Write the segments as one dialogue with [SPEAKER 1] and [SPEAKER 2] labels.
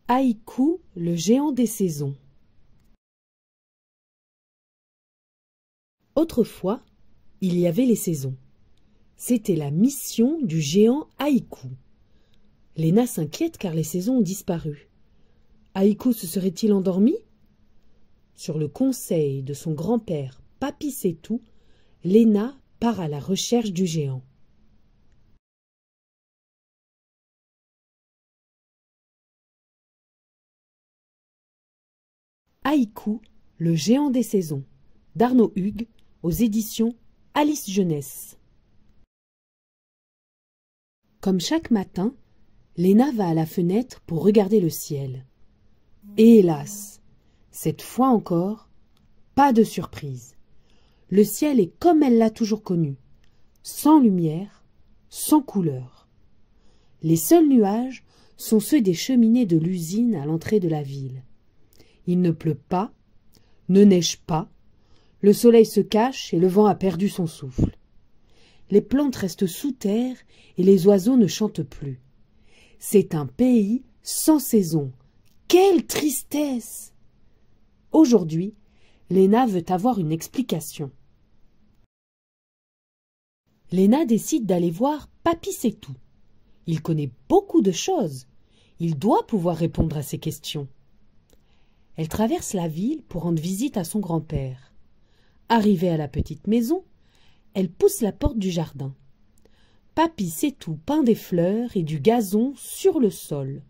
[SPEAKER 1] Haïkou, le géant des saisons. Autrefois, il y avait les saisons. C'était la mission du géant Haïkou. Léna s'inquiète car les saisons ont disparu. Haïkou se serait-il endormi? Sur le conseil de son grand-père Papi Sétou, Léna part à la recherche du géant. Haïkou, le géant des saisons, d'Arnaud Hugues, aux éditions Alice Jeunesse. Comme chaque matin, Léna va à la fenêtre pour regarder le ciel. Et hélas, cette fois encore, pas de surprise. Le ciel est comme elle l'a toujours connu, sans lumière, sans couleur. Les seuls nuages sont ceux des cheminées de l'usine à l'entrée de la ville. Il ne pleut pas, ne neige pas, le soleil se cache et le vent a perdu son souffle. Les plantes restent sous terre et les oiseaux ne chantent plus. C'est un pays sans saison. Quelle tristesse! Aujourd'hui, Léna veut avoir une explication. Léna décide d'aller voir Papi Sétou. Il connaît beaucoup de choses. Il doit pouvoir répondre à ses questions. Elle traverse la ville pour rendre visite à son grand-père. Arrivée à la petite maison, elle pousse la porte du jardin. Papi Sétou peint des fleurs et du gazon sur le sol.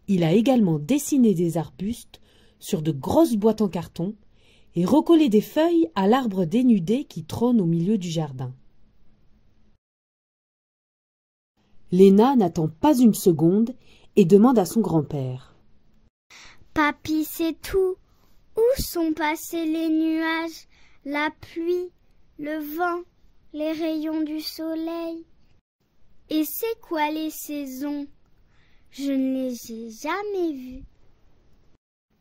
[SPEAKER 1] Il a également dessiné des arbustes sur de grosses boîtes en carton et recollé des feuilles à l'arbre dénudé qui trône au milieu du jardin. Léna n'attend pas une seconde et demande à son grand-père.
[SPEAKER 2] « Papi Sétou, où sont passés les nuages, la pluie, le vent, les rayons du soleil? Et c'est quoi les saisons? Je ne les ai jamais vues. »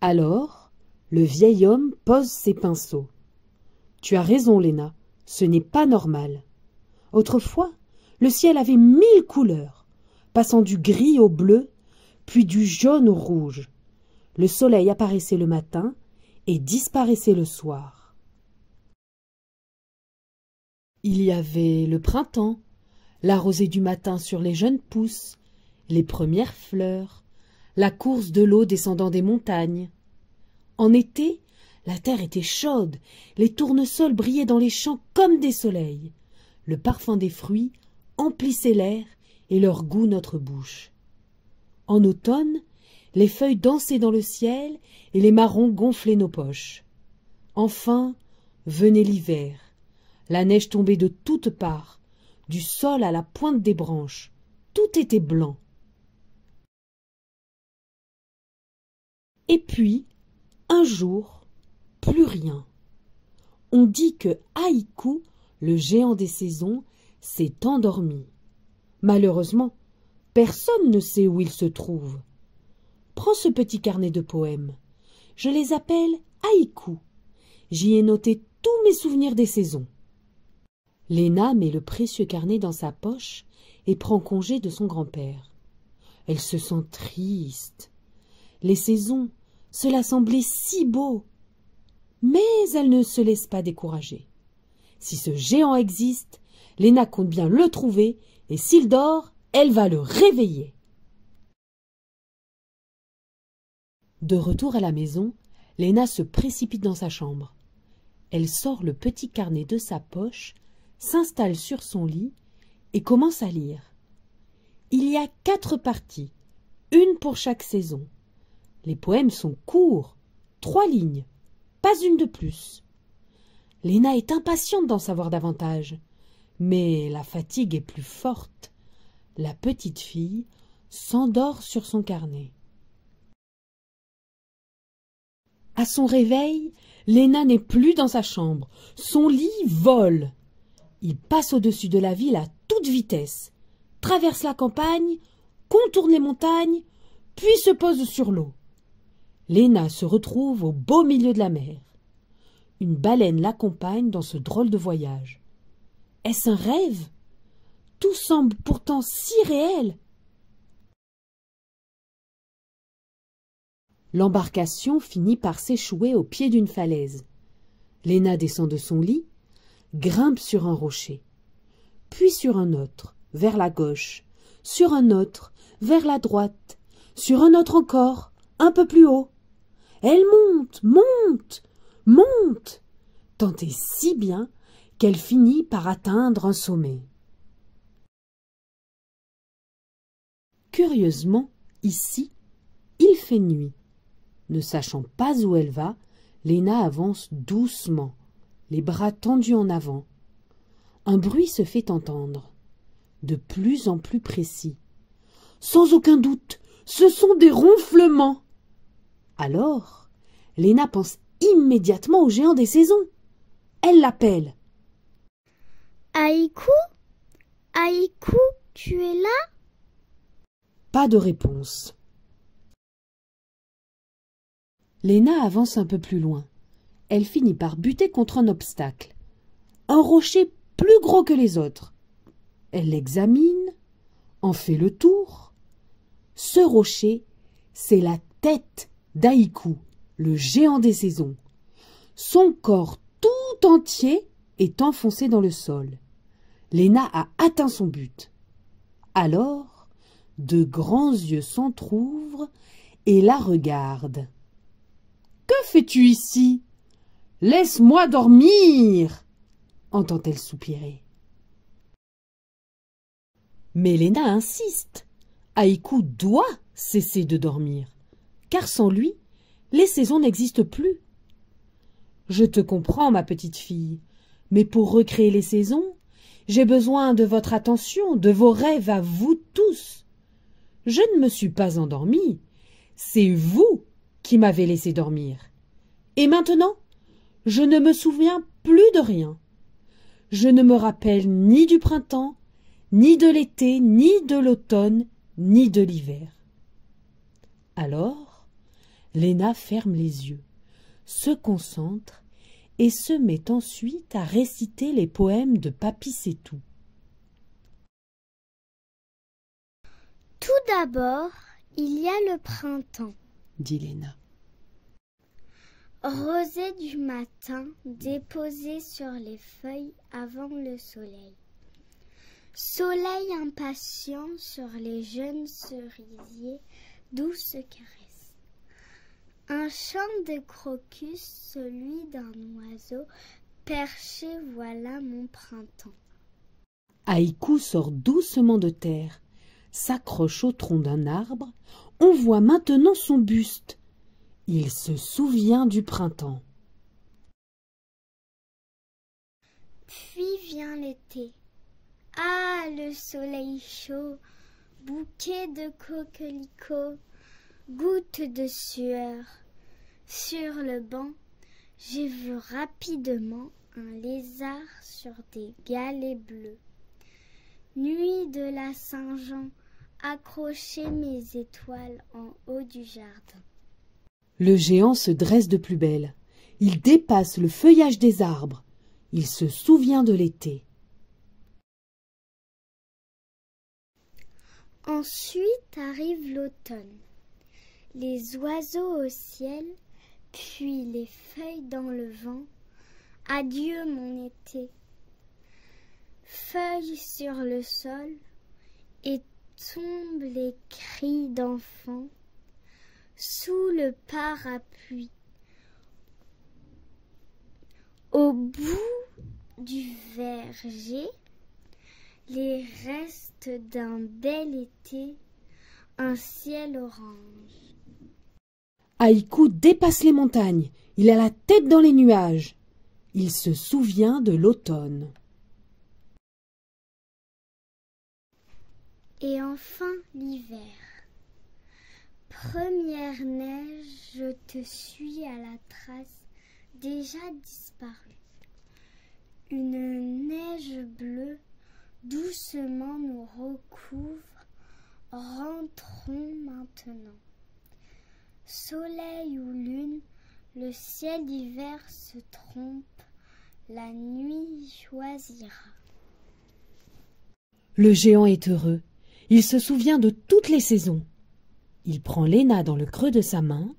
[SPEAKER 1] Alors, le vieil homme pose ses pinceaux. « Tu as raison, Léna, ce n'est pas normal. Autrefois, le ciel avait 1000 couleurs, passant du gris au bleu, puis du jaune au rouge. Le soleil apparaissait le matin et disparaissait le soir. Il y avait le printemps, la rosée du matin sur les jeunes pousses, les premières fleurs, la course de l'eau descendant des montagnes. En été, la terre était chaude, les tournesols brillaient dans les champs comme des soleils. Le parfum des fruits emplissait l'air et leur goût notre bouche. En automne, les feuilles dansaient dans le ciel et les marrons gonflaient nos poches. Enfin, venait l'hiver. La neige tombait de toutes parts, du sol à la pointe des branches. Tout était blanc. Et puis, un jour, plus rien. On dit que Haïkou, le géant des saisons, s'est endormi. Malheureusement, personne ne sait où il se trouve. Prends ce petit carnet de poèmes. Je les appelle haïkus. J'y ai noté tous mes souvenirs des saisons. Léna met le précieux carnet dans sa poche et prend congé de son grand-père. Elle se sent triste. Les saisons, cela semblait si beau. Mais elle ne se laisse pas décourager. Si ce géant existe, Léna compte bien le trouver et s'il dort, elle va le réveiller. De retour à la maison, Léna se précipite dans sa chambre. Elle sort le petit carnet de sa poche, s'installe sur son lit et commence à lire. Il y a 4 parties, une pour chaque saison. Les poèmes sont courts, 3 lignes, pas une de plus. Léna est impatiente d'en savoir davantage, mais la fatigue est plus forte. La petite fille s'endort sur son carnet. À son réveil, Léna n'est plus dans sa chambre. Son lit vole. Il passe au-dessus de la ville à toute vitesse, traverse la campagne, contourne les montagnes, puis se pose sur l'eau. Léna se retrouve au beau milieu de la mer. Une baleine l'accompagne dans ce drôle de voyage. Est-ce un rêve? Tout semble pourtant si réel. L'embarcation finit par s'échouer au pied d'une falaise. Léna descend de son lit, grimpe sur un rocher, puis sur un autre, vers la gauche, sur un autre, vers la droite, sur un autre encore, un peu plus haut. Elle monte, monte, monte, tant et si bien qu'elle finit par atteindre un sommet. Curieusement, ici, il fait nuit. Ne sachant pas où elle va, Léna avance doucement, les bras tendus en avant. Un bruit se fait entendre, de plus en plus précis. Sans aucun doute, ce sont des ronflements. Alors, Léna pense immédiatement au géant des saisons. Elle l'appelle.
[SPEAKER 2] Haïkou, Haïkou, tu es là?
[SPEAKER 1] Pas de réponse. Léna avance un peu plus loin. Elle finit par buter contre un obstacle. Un rocher plus gros que les autres. Elle l'examine, en fait le tour. Ce rocher, c'est la tête d'Haïkou, le géant des saisons. Son corps tout entier est enfoncé dans le sol. Léna a atteint son but. Alors, de grands yeux s'entr'ouvrent et la regardent. « Que fais-tu ici? Laisse-moi dormir !» entend-elle soupirer. Mais Léna insiste. Haïkou doit cesser de dormir, car sans lui, les saisons n'existent plus. « Je te comprends, ma petite fille, mais pour recréer les saisons, j'ai besoin de votre attention, de vos rêves à vous tous. Je ne me suis pas endormie, c'est vous qui m'avez laissé dormir. Et maintenant, je ne me souviens plus de rien. Je ne me rappelle ni du printemps, ni de l'été, ni de l'automne, ni de l'hiver. » Alors, Léna ferme les yeux, se concentre et se met ensuite à réciter les poèmes de Papy C'est-Tout.
[SPEAKER 2] Tout d'abord, il y a le printemps,
[SPEAKER 1] dit Léna.
[SPEAKER 2] Rosée du matin, déposée sur les feuilles avant le soleil. Soleil impatient sur les jeunes cerisiers, douce caresse. Un chant de crocus, celui d'un oiseau, perché, voilà mon printemps.
[SPEAKER 1] Haïkou sort doucement de terre, s'accroche au tronc d'un arbre, on voit maintenant son buste. Il se souvient du printemps.
[SPEAKER 2] Puis vient l'été. Ah, le soleil chaud, bouquet de coquelicots, gouttes de sueur. Sur le banc, j'ai vu rapidement un lézard sur des galets bleus. Nuit de la Saint-Jean, accrocher mes étoiles en haut du jardin.
[SPEAKER 1] Le géant se dresse de plus belle. Il dépasse le feuillage des arbres. Il se souvient de l'été.
[SPEAKER 2] Ensuite arrive l'automne. Les oiseaux au ciel, puis les feuilles dans le vent. Adieu mon été. Feuilles sur le sol, et tombent les cris d'enfants. Sous le parapluie, au bout du verger, les restes d'un bel été, un ciel orange.
[SPEAKER 1] Haïkou dépasse les montagnes, il a la tête dans les nuages. Il se souvient de l'automne.
[SPEAKER 2] Et enfin l'hiver. Première neige, je te suis à la trace, déjà disparue. Une neige bleue doucement nous recouvre, rentrons maintenant. Soleil ou lune, le ciel d'hiver se trompe, la nuit choisira.
[SPEAKER 1] Le géant est heureux, il se souvient de toutes les saisons. Il prend Léna dans le creux de sa main,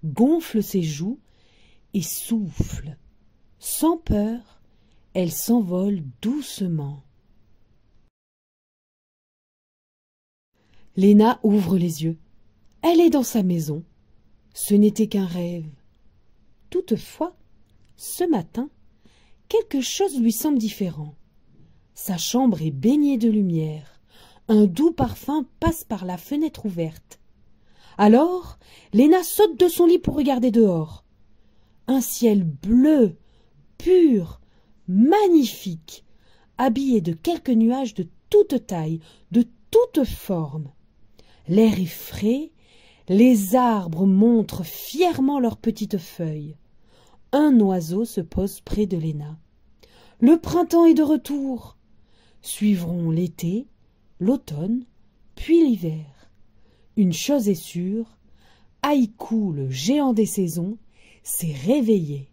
[SPEAKER 1] gonfle ses joues et souffle. Sans peur, elle s'envole doucement. Léna ouvre les yeux. Elle est dans sa maison. Ce n'était qu'un rêve. Toutefois, ce matin, quelque chose lui semble différent. Sa chambre est baignée de lumière. Un doux parfum passe par la fenêtre ouverte. Alors, Léna saute de son lit pour regarder dehors. Un ciel bleu, pur, magnifique, habillé de quelques nuages de toute taille, de toute forme. L'air est frais, les arbres montrent fièrement leurs petites feuilles. Un oiseau se pose près de Léna. Le printemps est de retour. Suivront l'été, l'automne, puis l'hiver. Une chose est sûre, Haïkou, le géant des saisons, s'est réveillé.